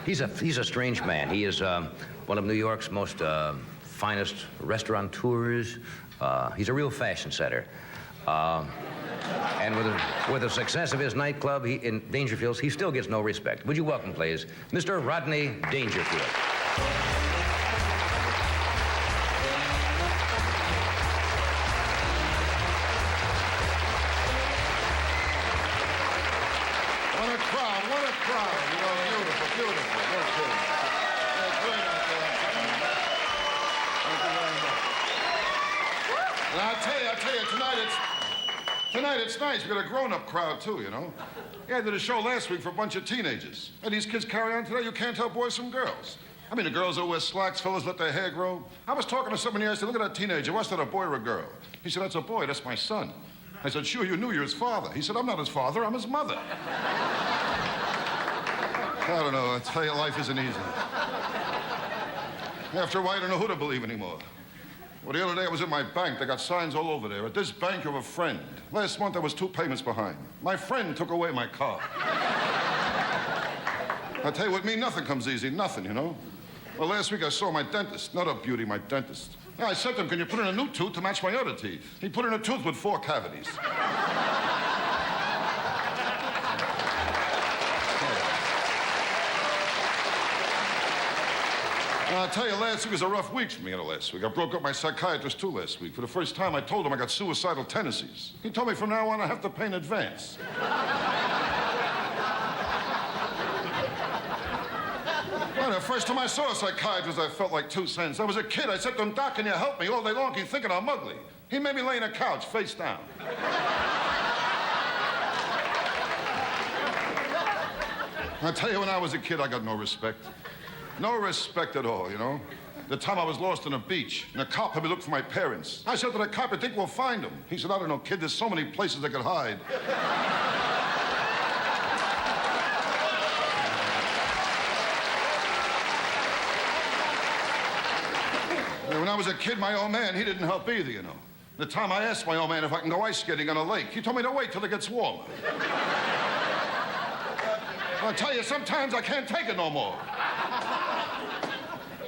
He's a strange man. He is one of New York's most finest restaurateurs. He's a real fashion setter. And with the success of his nightclub in Dangerfield's, he still gets no respect. Would you welcome, please, Mr. Rodney Dangerfield. What a crowd. You know, beautiful, beautiful. Okay. That's great out there. Thank you very much. And I'll tell you, tonight it's nice. We got a grown-up crowd, too, you know. Yeah, I did a show last week for a bunch of teenagers. And these kids carry on today. You can't tell boys from girls. I mean, the girls that wear slacks, fellas let their hair grow. I was talking to somebody, I said, look at that teenager. What's that, a boy or a girl? He said, that's a boy. That's my son. I said, sure, you knew you're his father. He said, I'm not his father. I'm his mother. I don't know. I tell you, life isn't easy. After a while, I don't know who to believe anymore. Well, the other day I was at my bank. They got signs all over there. At this bank, you have a friend. Last month, I was 2 payments behind. My friend took away my car. I tell you, with me, nothing comes easy. Nothing, you know. Well, last week I saw my dentist. Not a beauty, my dentist. Yeah, I said to him, can you put in a new tooth to match my other teeth? He put in a tooth with 4 cavities. I'll tell you, last week was a rough week for me, last week. I broke up my psychiatrist, too, last week. For the first time, I told him I got suicidal tendencies. He told me from now on I have to pay in advance. Well, the first time I saw a psychiatrist, I felt like 2 cents. I was a kid. I said to him, Doc, can you help me? All day long, he's thinking I'm ugly. He made me lay on a couch, face down. I tell you, when I was a kid, I got no respect. No respect at all, you know. The time I was lost on a beach, and the cop had me look for my parents. I said to the cop, I think we'll find them. He said, I don't know, kid, there's so many places I could hide. When I was a kid, my old man, he didn't help either, you know. The time I asked my old man if I can go ice skating on a lake, he told me to wait till it gets warmer. I'll tell you, sometimes I can't take it no more.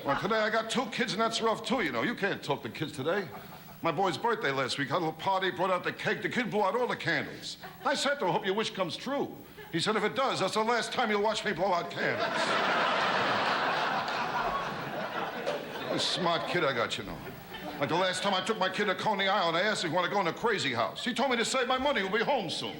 Well, today I got 2 kids, and that's rough, too, you know. You can't talk to kids today. My boy's birthday last week. Had a little party, brought out the cake. The kid blew out all the candles. I said to him, hope your wish comes true. He said, if it does, that's the last time you'll watch me blow out candles. A smart kid I got, you know. Like the last time I took my kid to Coney Island, I asked him if he wanted to go in a crazy house. He told me to save my money. He'll be home soon.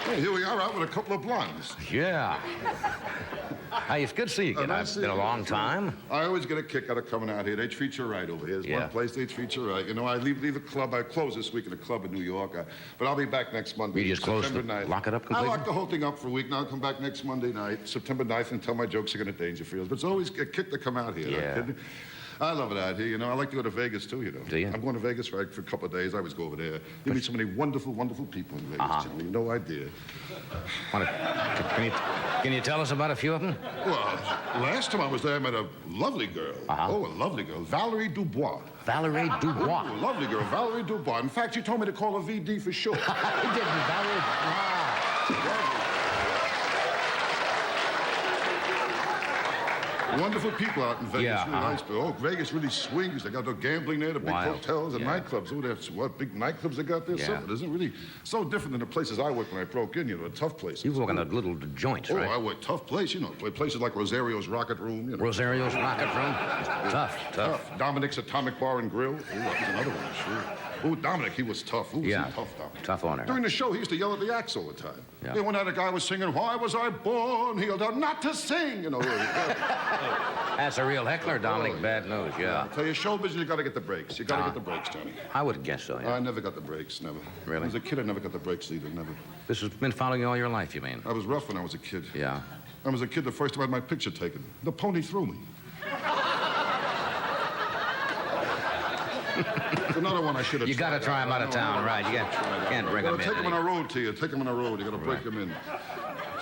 Hey, here we are out with a couple of blondes. Yeah. Hey, it's good to see you again. It's been a long time. I always get a kick out of coming out here. They treat you right over here. There's one place they treat you right. You know, I leave the club. I close this week at a club in New York. But I'll be back next Monday. You just close September 9th. Lock it up completely? I lock the whole thing up for a week. Now I'll come back next Monday night, September 9th, and tell my jokes again at Dangerfield. But it's always a kick to come out here. Yeah. I love it out here, you know. I like to go to Vegas, too, you know. Do you? I'm going to Vegas for a couple of days. I always go over there. You meet so many wonderful, wonderful people in Vegas, Johnny. No idea. Can you tell us about a few of them? Well, last time I was there, I met a lovely girl. Oh, a lovely girl. Valerie Dubois. Valerie Dubois? Oh, lovely girl. Valerie Dubois. In fact, she told me to call her VD for short. He did, Valerie. Wow. Wonderful people out in Vegas. Yeah, really nice. Oh, Vegas really swings. They got the gambling there, the big hotels and nightclubs. Oh, that's what big nightclubs they got there. Something isn't really so different than the places I worked when I broke in. You know, tough places. You work in the little joints, right? Oh, I work tough place. You know, places like Rosario's Rocket Room. You know. Rosario's Rocket Room. Tough. Dominic's Atomic Bar and Grill. Oh, that was another one. Sure. Oh, Dominic, he was tough. Ooh, yeah, tough, Dominic. Tough owner. During the show, he used to yell at the acts all the time. Yeah. One night a guy was singing, "Why was I born?" He yelled out, "Not to sing," you know. That's a real heckler, Dominic. Bad news, yeah. I tell you, show business, you got to get the breaks. You got to get the breaks, Johnny. I would guess so, yeah. I never got the breaks, never. Really? As a kid, I never got the breaks either, never. This has been following you all your life, you mean? I was rough when I was a kid. Yeah. I was a kid the first time I had my picture taken. The pony threw me. Another one I should have. You got to try him out of town, right? You can't bring him in. Take him on a road to you. Take him on a road. You got to break him in.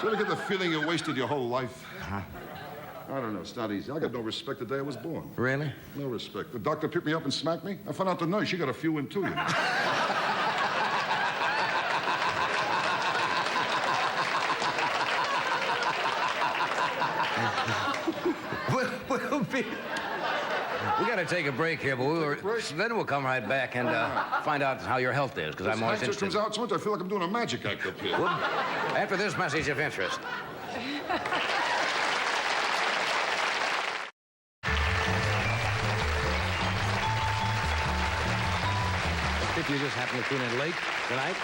You ever get the feeling you wasted your whole life? I don't know. It's not easy. I got no respect the day I was born. Really? No respect. The doctor picked me up and smacked me. I found out the nurse, she got a few in, too, you know. We got to take a break here, but then we'll come right back and find out how your health is, because I'm always This interested. comes out so much, I feel like I'm doing a magic act up here. Well, after this message of interest. If you just happen to tune in late tonight.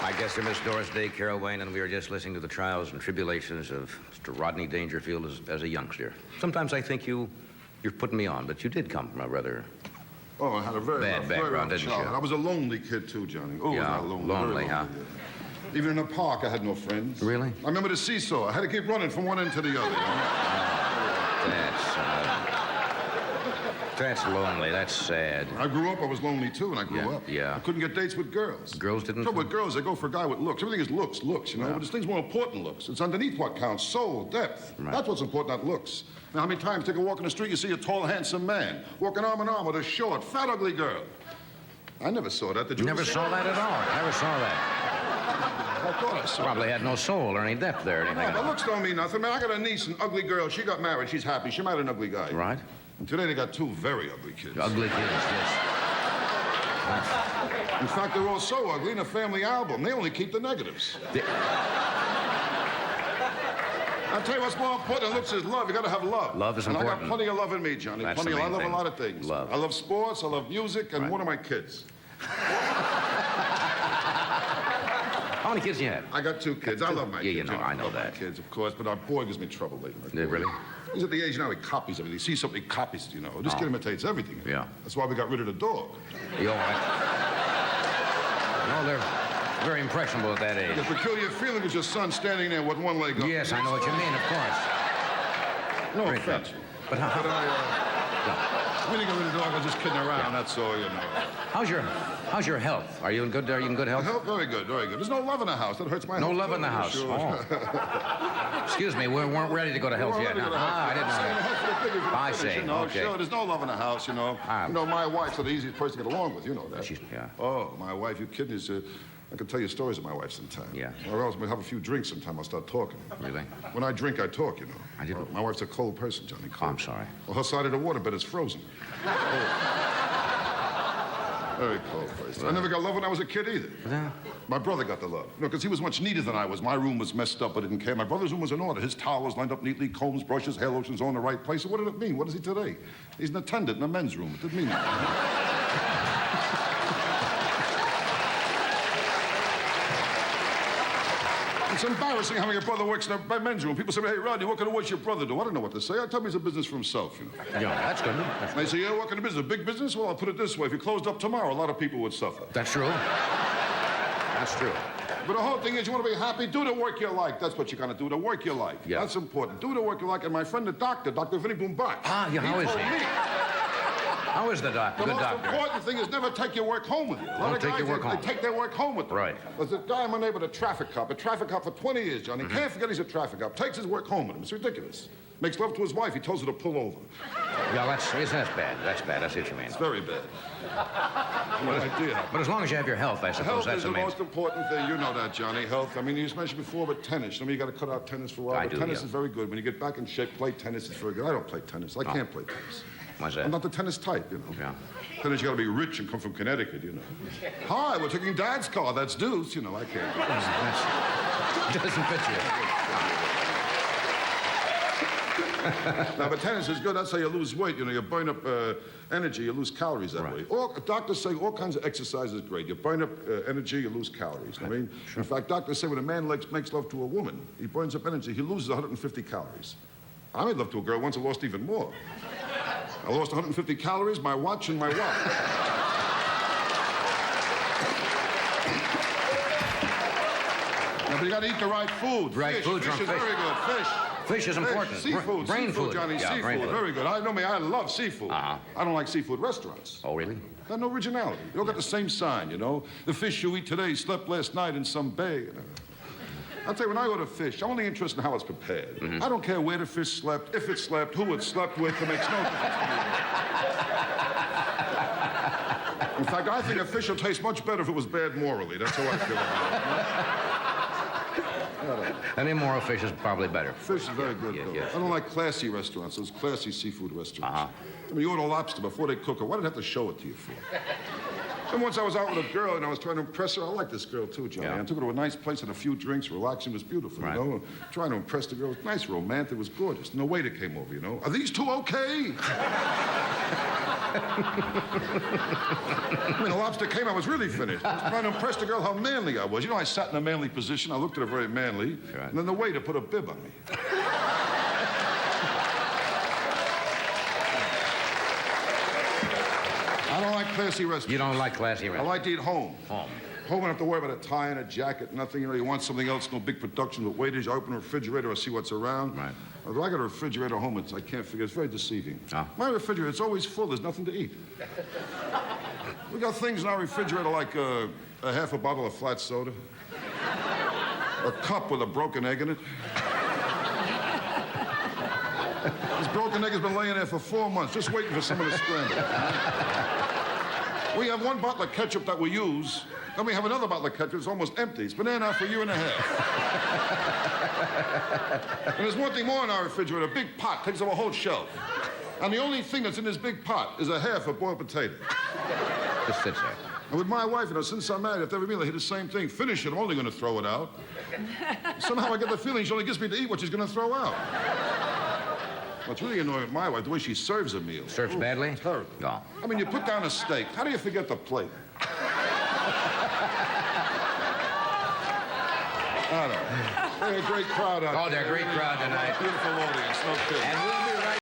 My guests are Miss Doris Day, Carol Wayne, and we are just listening to the trials and tribulations of Mr. Rodney Dangerfield as a youngster. Sometimes I think you're putting me on, but you did come from a rather Oh, I had a very bad rough, background, very rough didn't you? childhood. I was a lonely kid, too, Johnny. Oh, Yeah, was I lonely. lonely, Very huh? Yeah. Even in the park, I had no friends. Really? I remember the seesaw. I had to keep running from one end to the other. You know? That's lonely. That's sad. I grew up, I was lonely, too, and I grew up. Yeah. I couldn't get dates with girls. Girls didn't? Trouble with girls, they go for a guy with looks. Everything is looks, you know? Yeah. But this thing's more important than looks. It's underneath what counts. Soul, depth. Right. That's what's important, not looks. Now, how many times take a walk in the street, you see a tall, handsome man walking arm in arm with a short, fat, ugly girl? I never saw that. Did you Never ever see saw that at all. Never saw that. I thought I saw it. Probably had no soul or any depth there or anything. No, but looks don't mean nothing. Man, I got a niece, an ugly girl. She got married. She's happy. She married an ugly guy. Right? And today they got two very ugly kids. Ugly kids, yes. In fact, they're all so ugly in a family album. They only keep the negatives. I'll tell you what's more important than looks is love. You got to have love. Love is and important. I got plenty of love in me, Johnny. That's Plenty the of love. I main love a thing. lot of things. Love. I love sports. I love music, and Right. one of my kids. How many kids do you have? I got two kids. I love my Yeah, kids. you know, I know love my that. kids, of course, but our boy gives me trouble lately. my Yeah, boy. really? He's at the age now he copies everything. He sees something, he copies it, you know. This kid imitates everything. Yeah. That's why we got rid of the dog. You all right? No, they're very impressionable at that age. The peculiar feeling is your son standing there with one leg up. Yes, I know what you mean, of course. No Very offense. good. But how, But I really got rid of the dog. I was just kidding around. That's all, you know. how's your health? Are you in good health? Health, very good, very good. There's no love in the house. That hurts my No health. love in the house. Sure. Oh. Excuse me, we weren't ready to go to health yet. I didn't know that. I see, You know, okay. sure, there's no love in the house, you know. Ah. You know, my wife's the easiest person to get along with. You know that. Yeah. Oh, my wife, you kidding? I can tell you stories of my wife sometime. Yeah. Or else we'll have a few drinks sometime. I'll start talking. Really? When I drink, I talk, you know. I didn't- My wife's a cold person, Johnny. Oh, Cold. I'm sorry. Well, her side of the waterbed is frozen. Very cold person. I never got love when I was a kid either. Yeah. My brother got the love. You know, because he was much neater than I was. My room was messed up, but didn't care. My brother's room was in order. His towels lined up neatly, combs, brushes, hair lotions all in the right place. So what did it mean? What is he today? He's an attendant in a men's room. It didn't mean anything. It's embarrassing how your brother works in a men's room. People say, hey, Rodney, what kind of work your brother do? I don't know what to say. I tell me it's a business for himself, you know. Yeah, that's good. And they say, yeah, what kind of business? A big business? Well, I'll put it this way. If you closed up tomorrow, a lot of people would suffer. That's true. That's true. But the whole thing is, you want to be happy, do the work you like. That's what you're going to do, the work you like. Yeah. That's important. Do the work you like. And my friend, the doctor, Dr. Vinny Boombach. Ah, yeah, how is told he? me, How is the doctor? the Good most doctor. important thing is never take your work home with you. A lot Don't of take guys, your work they home. take their work home with them. Right. There's a guy in my neighborhood, a traffic cop for 20 years, Johnny. Mm-hmm. Can't forget he's a traffic cop. Takes his work home with him. It's ridiculous. Makes love to his wife. He tells her to pull over. Yeah, that's bad. That's bad. That's what you mean. It's very bad. What idea. But as long as you have your health, I suppose Health that's is the the main. most important thing. You know that, Johnny. Health. I mean, you just mentioned before, but tennis. I mean, you got to cut out tennis for a while. I but do, tennis yeah. is very good. When you get back in shape, play tennis. It's very good. I don't play tennis. I can't play tennis. Why's that? I'm not the tennis type, you know. Yeah. Tennis, you got to be rich and come from Connecticut, you know. Hi, we're taking Dad's car. That's Deuce. You know, I can't. Doesn't fit you. Now, but tennis is good. That's how you lose weight. You know, you burn up energy, you lose calories that Right. way. Doctors say all kinds of exercise is great. You burn up energy, you lose calories. I mean, in fact, doctors say when a man makes love to a woman, he burns up energy, he loses 150 calories. I made love to a girl once, I lost even more. I lost 150 calories, my watch, and my watch. Now, but you got to eat the right food. Right Fish. food, Fish drunk is fish. very good. Fish. Fish is important. Seafood, Brain seafood, food. Johnny, Yeah, seafood. brain food. Very good. I know me, I love seafood. Uh-huh. I don't like seafood restaurants. Oh, really? Got no originality. You all got the same sign, you know. The fish you eat today slept last night in some bay. You know? I'll tell you, when I go to fish, I'm only interested in how it's prepared. Mm-hmm. I don't care where the fish slept, if it slept, who it slept with. It makes no difference to me. In fact, I think a fish will taste much better if it was bad morally. That's how I feel about it. An immoral fish is probably better. Fish is very good, though. Yes. I don't like classy restaurants, those classy seafood restaurants. Uh-huh. I mean, you order lobster before they cook it. Why did I have to show it to you for? And once I was out with a girl and I was trying to impress her. I like this girl, too, Johnny. Yeah. I took her to a nice place, had a few drinks, relaxing. It was beautiful, Right. you know? Trying to impress the girl. It was nice, romantic. It was gorgeous. And the waiter came over, you know? Are these two okay? I mean, the lobster came, I was really finished. I was trying to impress the girl how manly I was. You know, I sat in a manly position. I looked at her very manly. Right. And then the waiter put a bib on me. I don't like classy restaurants. You don't like classy I restaurants? like to eat home. Home. Home, I don't have to worry about a tie and a jacket, nothing. You know, you want something else, no big production with waiters. You open a refrigerator, I see what's around. Right. If I got a refrigerator at home, I can't figure. It's very deceiving. Oh. My refrigerator, it's always full. There's nothing to eat. We got things in our refrigerator like a half a bottle of flat soda, a cup with a broken egg in it. This broken egg has been laying there for 4 months, just waiting for someone to scramble it. We have one bottle of ketchup that we use. Then we have another bottle of ketchup that's almost empty. It's been there now for a year and a half. And there's one thing more in our refrigerator, a big pot, takes up a whole shelf. And the only thing that's in this big pot is a half a boiled potato. Just sits there. And with my wife, you know, since I'm married, after every meal I hear the same thing. Finish it, I'm only going to throw it out. Somehow I get the feeling she only gets me to eat what she's going to throw out. What's really annoying with my wife, the way she serves a meal. Serves badly? Terrible. No. I mean, you put down a steak. How do you forget the plate? I don't know. They're a great crowd out there. Oh, they're a great crowd tonight. Beautiful audience, no kidding. And we